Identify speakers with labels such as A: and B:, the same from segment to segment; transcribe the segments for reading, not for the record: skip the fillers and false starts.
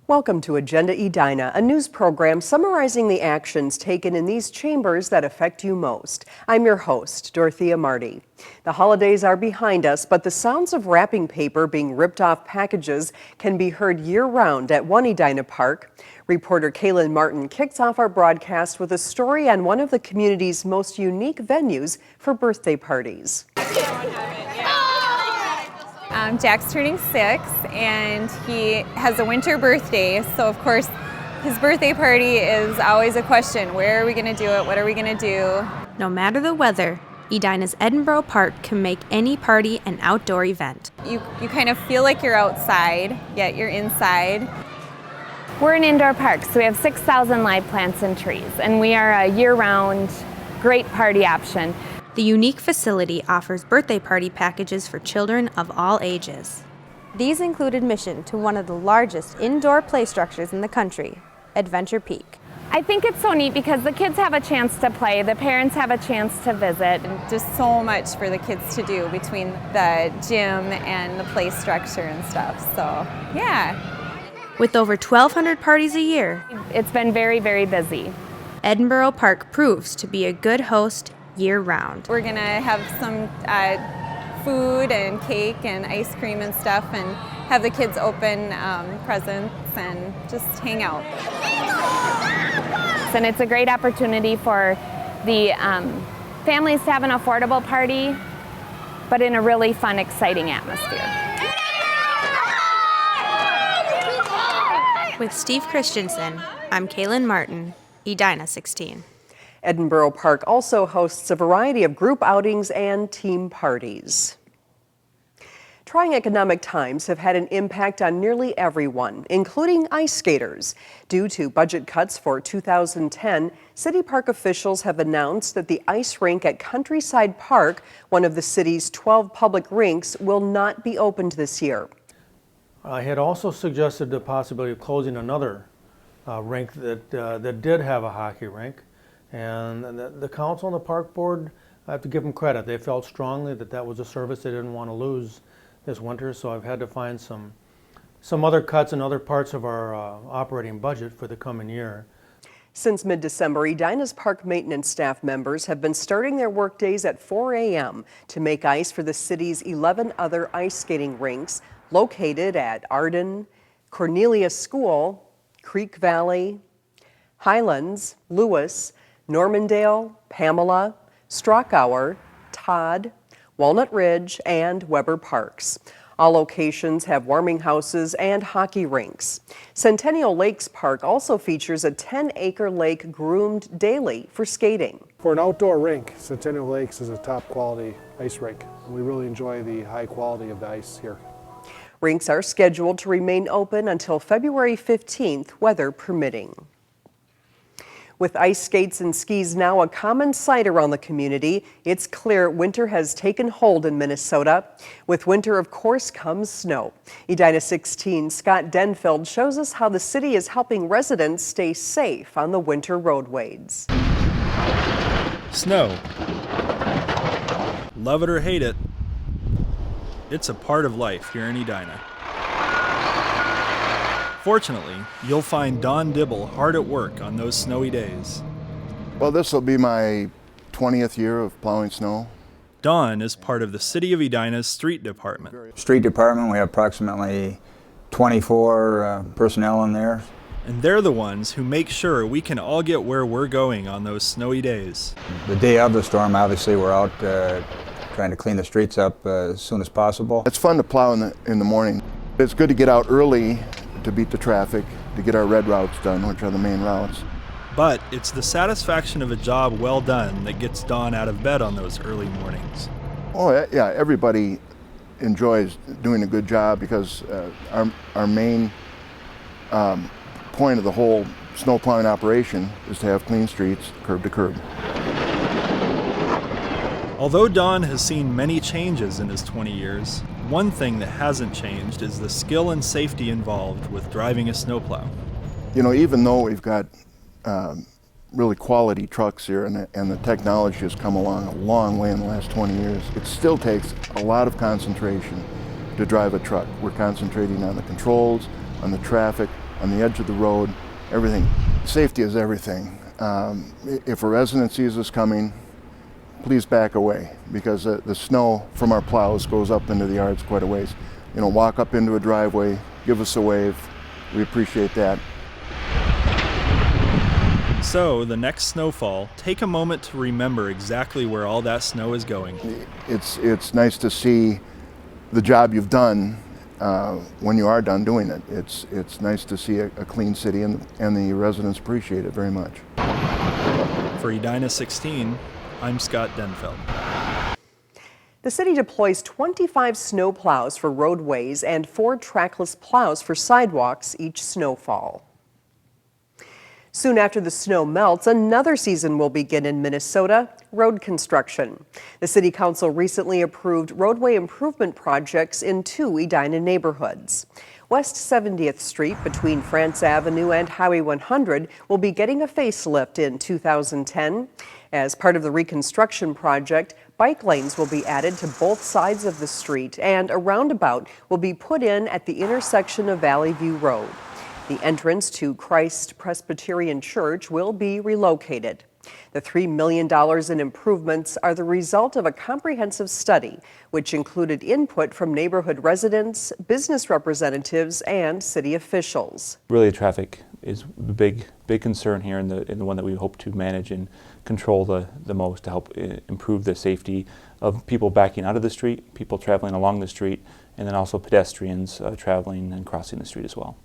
A: Welcome to Agenda Edina, a news program summarizing the actions taken in these chambers that affect you most. I'm your host, Dorothea Marty. The holidays are behind us, but the sounds of wrapping paper being ripped off packages can be heard year-round at one Edina park. Reporter Kaylin Martin kicks off our broadcast with a story on one of the community's most unique venues for birthday parties.
B: Jack's turning 6 and he has a winter birthday, so of course his birthday party is always a question. Where are we going to do it? What are we going to do?
C: No matter the weather, Edina's Edinborough Park can make any party an outdoor event.
B: You kind of feel like you're outside, yet you're inside.
D: We're an indoor park, so we have 6,000 live plants and trees, and we are a year-round great party option.
C: The unique facility offers birthday party packages for children of all ages. These include admission to one of the largest indoor play structures in the country, Adventure Peak.
D: I think it's so neat because the kids have a chance to play, the parents have a chance to visit.
B: Just so much for the kids to do between the gym and the play structure and stuff, so yeah.
C: With over 1,200 parties a year,
D: it's been very, very busy.
C: Edinborough Park proves to be a good host year-round.
B: We're gonna have some food and cake and ice cream and stuff, and have the kids open presents and just hang out.
D: And it's a great opportunity for the families to have an affordable party, but in a really fun, exciting atmosphere.
C: With Steve Christensen, I'm Kaylin Martin, Edina 16.
A: Edinborough Park also hosts a variety of group outings and team parties. Trying economic times have had an impact on nearly everyone, including ice skaters. Due to budget cuts for 2010, city park officials have announced that the ice rink at Countryside Park, one of the city's 12 public rinks, will not be opened this year.
E: I had also suggested the possibility of closing another rink that did have a hockey rink. And the council and the park board, I have to give them credit. They felt strongly that that was a service they didn't want to lose this winter, so I've had to find some other cuts in other parts of our operating budget for the coming year.
A: Since mid-December, Edina's park maintenance staff members have been starting their work days at 4 a.m. to make ice for the city's 11 other ice skating rinks located at Arden, Cornelius School, Creek Valley, Highlands, Lewis, Normandale, Pamela, Strachauer, Todd, Walnut Ridge, and Weber Parks. All locations have warming houses and hockey rinks. Centennial Lakes Park also features a 10-acre lake groomed daily for skating.
F: For an outdoor rink, Centennial Lakes is a top quality ice rink. We really enjoy the high quality of the ice here.
A: Rinks are scheduled to remain open until February 15th, weather permitting. With ice skates and skis now a common sight around the community, it's clear winter has taken hold in Minnesota. With winter, of course, comes snow. Edina 16 Scott Denfeld shows us how the city is helping residents stay safe on the winter roadways.
G: Snow. Love it or hate it, it's a part of life here in Edina. Fortunately, you'll find Don Dibble hard at work on those snowy days.
H: Well, this will be my 20th year of plowing snow.
G: Don is part of the City of Edina's street department.
I: Street department, we have approximately 24 personnel in there.
G: And they're the ones who make sure we can all get where we're going on those snowy days.
I: The day of the storm, obviously, we're out trying to clean the streets up as soon as possible.
H: It's fun to plow in the morning. It's good to get out early to beat the traffic, to get our red routes done, which are the main routes.
G: But it's the satisfaction of a job well done that gets Don out of bed on those early mornings.
H: Oh yeah, everybody enjoys doing a good job because our main point of the whole snow plowing operation is to have clean streets, curb to curb.
G: Although Don has seen many changes in his 20 years, one thing that hasn't changed is the skill and safety involved with driving a snowplow.
H: You know, even though we've got really quality trucks here and the technology has come along a long way in the last 20 years, it still takes a lot of concentration to drive a truck. We're concentrating on the controls, on the traffic, on the edge of the road, everything. Safety is everything. If a resident sees us coming, please back away, because the snow from our plows goes up into the yards quite a ways. You know, walk up into a driveway, give us a wave. We appreciate that.
G: So, the next snowfall, take a moment to remember exactly where all that snow is going.
H: It's nice to see the job you've done when you are done doing it. It's nice to see a clean city, and the residents appreciate it very much.
G: For Edina 16, I'm Scott Denfeld.
A: The city deploys 25 snow plows for roadways and 4 trackless plows for sidewalks each snowfall. Soon after the snow melts, another season will begin in Minnesota, road construction. The City Council recently approved roadway improvement projects in 2 Edina neighborhoods. West 70th Street between France Avenue and Highway 100 will be getting a facelift in 2010. As part of the reconstruction project, bike lanes will be added to both sides of the street, and a roundabout will be put in at the intersection of Valley View Road. The entrance to Christ Presbyterian Church will be relocated. The $3 million in improvements are the result of a comprehensive study, which included input from neighborhood residents, business representatives, and city officials.
J: Really, traffic is the big concern here, and the one that we hope to manage and control the most to help improve the safety of people backing out of the street, people traveling along the street, and then also pedestrians traveling and crossing the street as well.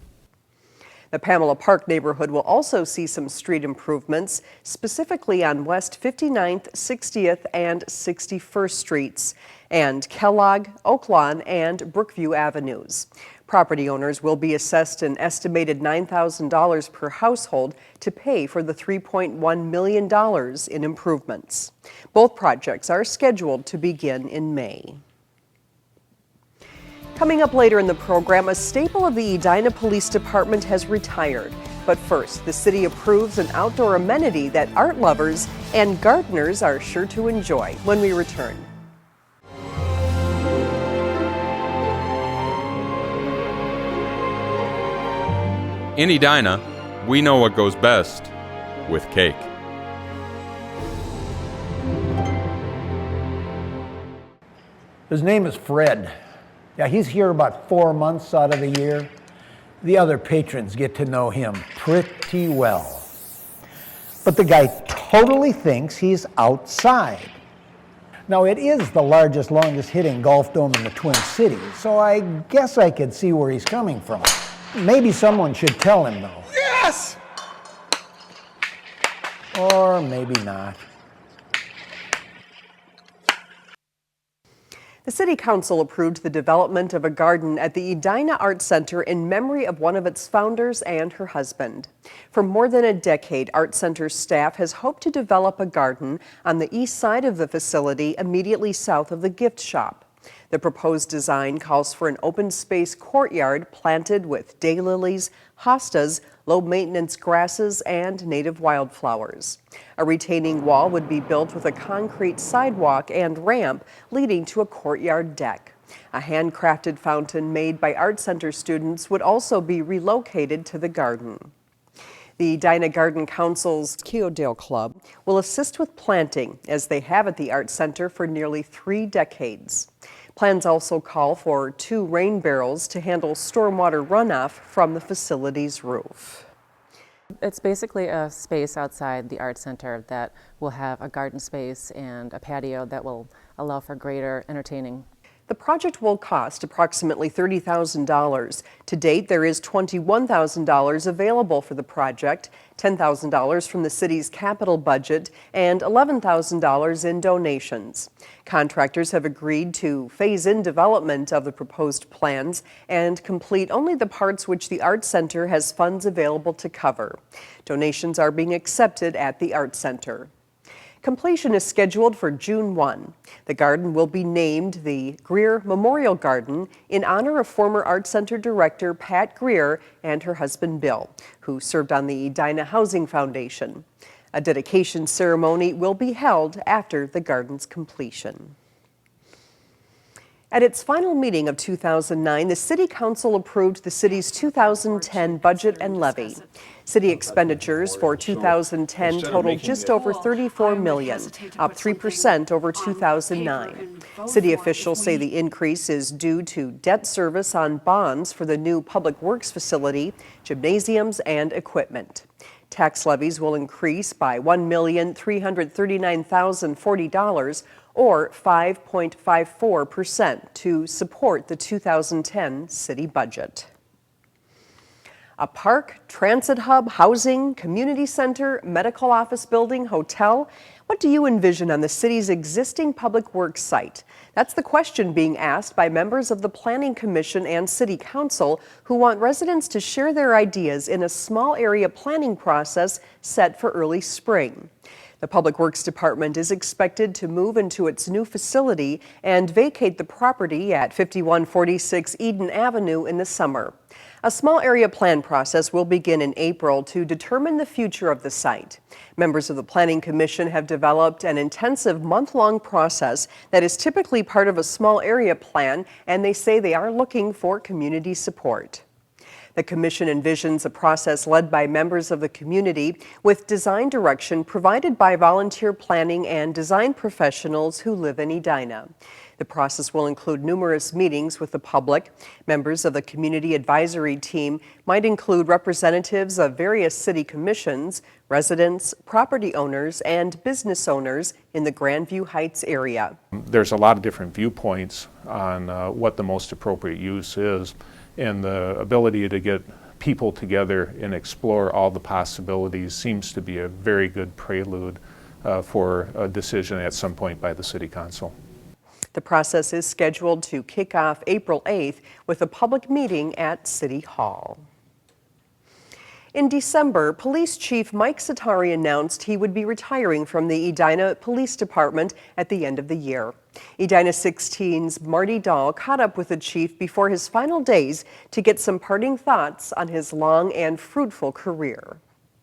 A: The Pamela Park neighborhood will also see some street improvements, specifically on West 59th, 60th, and 61st Streets, and Kellogg, Oaklawn, and Brookview Avenues. Property owners will be assessed an estimated $9,000 per household to pay for the $3.1 million in improvements. Both projects are scheduled to begin in May. Coming up later in the program, a staple of the Edina Police Department has retired. But first, the city approves an outdoor amenity that art lovers and gardeners are sure to enjoy when we return.
K: In Edina, we know what goes best with cake.
L: His name is Fred. Yeah, he's here about 4 months out of the year. The other patrons get to know him pretty well. But the guy totally thinks he's outside. Now, it is the largest, longest hitting golf dome in the Twin Cities, so I guess I could see where he's coming from. Maybe someone should tell him, though.
K: Yes!
L: Or maybe not.
A: The City Council approved the development of a garden at the Edina Art Center in memory of one of its founders and her husband. For more than a decade, Art Center staff has hoped to develop a garden on the east side of the facility immediately south of the gift shop. The proposed design calls for an open space courtyard planted with daylilies, hostas, low-maintenance grasses, and native wildflowers. A retaining wall would be built with a concrete sidewalk and ramp leading to a courtyard deck. A handcrafted fountain made by Art Center students would also be relocated to the garden. The Edina Garden Council's Keodale Club will assist with planting, as they have at the Art Center for nearly 3 decades. Plans also call for 2 rain barrels to handle stormwater runoff from the facility's roof.
M: It's basically a space outside the Art Center that will have a garden space and a patio that will allow for greater entertaining.
A: The project will cost approximately $30,000. To date, there is $21,000 available for the project, $10,000 from the city's capital budget, and $11,000 in donations. Contractors have agreed to phase in development of the proposed plans and complete only the parts which the Art Center has funds available to cover. Donations are being accepted at the Art Center. Completion is scheduled for June 1. The garden will be named the Greer Memorial Garden in honor of former Art Center director Pat Greer and her husband Bill, who served on the Edina Housing Foundation. A dedication ceremony will be held after the garden's completion. At its final meeting of 2009, the City Council approved the city's 2010 budget and levy. City expenditures for 2010 totaled just over $34 million, up 3% over 2009. City officials say the increase is due to debt service on bonds for the new Public Works facility, gymnasiums, and equipment. Tax levies will increase by $1,339,040, or 5.54%, to support the 2010 city budget. A park, transit hub, housing, community center, medical office building, hotel. What do you envision on the city's existing public works site? That's the question being asked by members of the Planning Commission and City Council who want residents to share their ideas in a small area planning process set for early spring. The Public Works Department is expected to move into its new facility and vacate the property at 5146 Eden Avenue in the summer. A small area plan process will begin in April to determine the future of the site. Members of the Planning Commission have developed an intensive month-long process that is typically part of a small area plan, and they say they are looking for community support. The Commission envisions a process led by members of the community with design direction provided by volunteer planning and design professionals who live in Edina. The process will include numerous meetings with the public. Members of the community advisory team might include representatives of various city commissions, residents, property owners, and business owners in the Grandview Heights area.
N: There's a lot of different viewpoints on what the most appropriate use is, and the ability to get people together and explore all the possibilities seems to be a very good prelude for a decision at some point by the City Council.
A: The process is scheduled to kick off April 8th with a public meeting at City Hall. In December, Police Chief Mike Satari announced he would be retiring from the Edina Police Department at the end of the year. Edina 16's Marty Dahl caught up with the chief before his final days to get some parting thoughts on his long and fruitful career.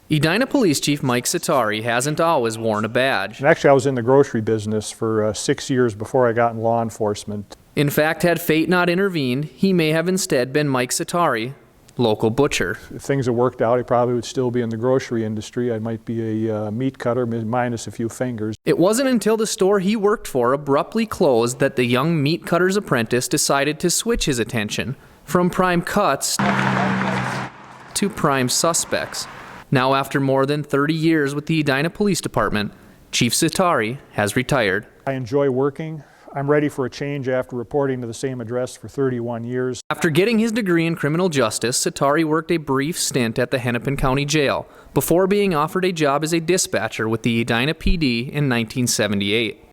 O: Edina Police Chief Mike Satari hasn't always worn a badge.
P: Actually, I was in the grocery business for 6 years before I got in law enforcement.
O: In fact, had fate not intervened, he may have instead been Mike Satari, local butcher.
P: If things had worked out, I probably would still be in the grocery industry. I might be a meat cutter minus a few fingers.
O: It wasn't until the store he worked for abruptly closed that the young meat cutter's apprentice decided to switch his attention from prime cuts to prime suspects. Now, after more than 30 years with the Edina Police Department, Chief Satari has retired.
P: I enjoy working. I'm ready for a change after reporting to the same address for 31 years.
O: After getting his degree in criminal justice, Satari worked a brief stint at the Hennepin County Jail before being offered a job as a dispatcher with the Edina PD in 1978.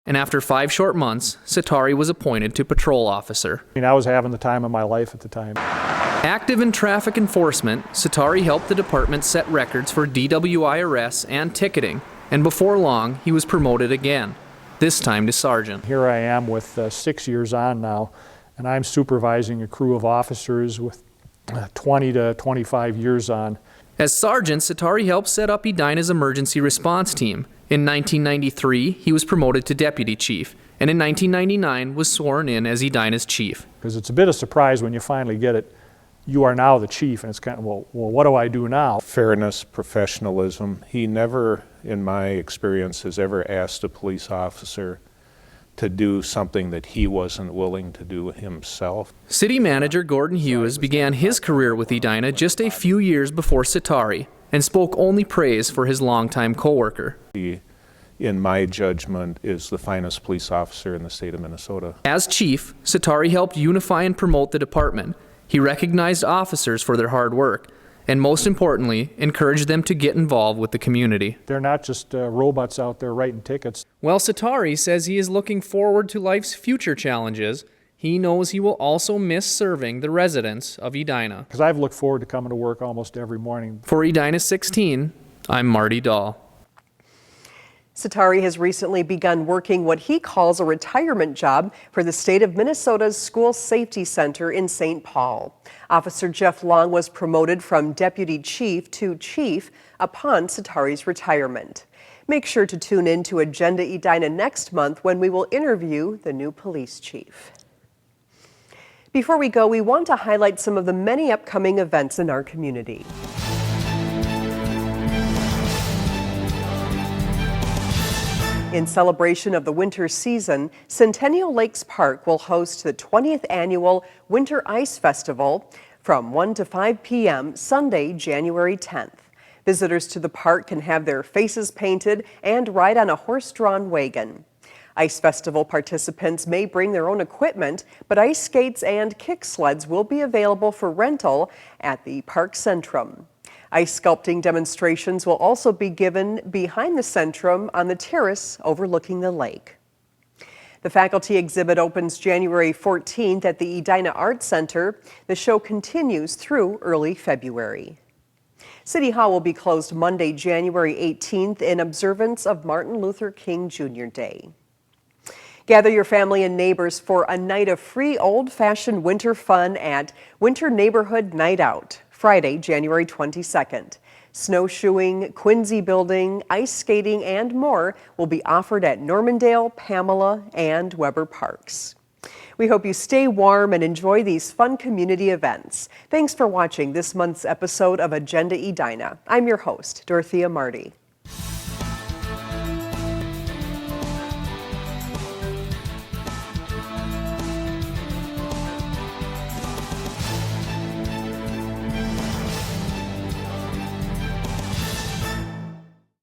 O: And after 5 short months, Satari was appointed to patrol officer.
P: I was having the time of my life at the time.
O: Active in traffic enforcement, Satari helped the department set records for DWI arrests and ticketing, and before long, he was promoted again, this time to sergeant.
P: Here I am with 6 years on now, and I'm supervising a crew of officers with 20 to 25 years on.
O: As sergeant, Satari helped set up Edina's emergency response team. In 1993, he was promoted to deputy chief, and in 1999 was sworn in as Edina's chief.
P: Because it's a bit of a surprise when you finally get it. You are now the chief, and it's kind of, well, what do I do now?
N: Fairness, professionalism. He never, in my experience, has ever asked a police officer to do something that he wasn't willing to do himself.
O: City manager Gordon Hughes began his career with Edina just a few years before Satari and spoke only praise for his longtime co-worker.
N: He, in my judgment, is the finest police officer in the state of Minnesota.
O: As chief, Satari helped unify and promote the department. He recognized officers for their hard work, and most importantly, encouraged them to get involved with the community.
P: They're not just robots out there writing tickets.
O: While Satari says he is looking forward to life's future challenges, he knows he will also miss serving the residents of Edina.
P: Because I've looked forward to coming to work almost every morning.
O: For Edina 16, I'm Marty Dahl.
A: Satari has recently begun working what he calls a retirement job for the state of Minnesota's School Safety Center in St. Paul. Officer Jeff Long was promoted from deputy chief to chief upon Satari's retirement. Make sure to tune in to Agenda Edina next month when we will interview the new police chief. Before we go, we want to highlight some of the many upcoming events in our community. In celebration of the winter season, Centennial Lakes Park will host the 20th annual Winter Ice Festival from 1 to 5 p.m. Sunday, January 10th. Visitors to the park can have their faces painted and ride on a horse-drawn wagon. Ice Festival participants may bring their own equipment, but ice skates and kick sleds will be available for rental at the Park Centrum. Ice sculpting demonstrations will also be given behind the Centrum on the terrace overlooking the lake. The faculty exhibit opens January 14th at the Edina Arts Center. The show continues through early February. City Hall will be closed Monday, January 18th in observance of Martin Luther King Jr. Day. Gather your family and neighbors for a night of free old-fashioned winter fun at Winter Neighborhood Night Out, Friday, January 22nd. Snowshoeing, Quincy building, ice skating, and more will be offered at Normandale, Pamela, and Weber Parks. We hope you stay warm and enjoy these fun community events. Thanks for watching this month's episode of Agenda Edina. I'm your host, Dorothea Marty.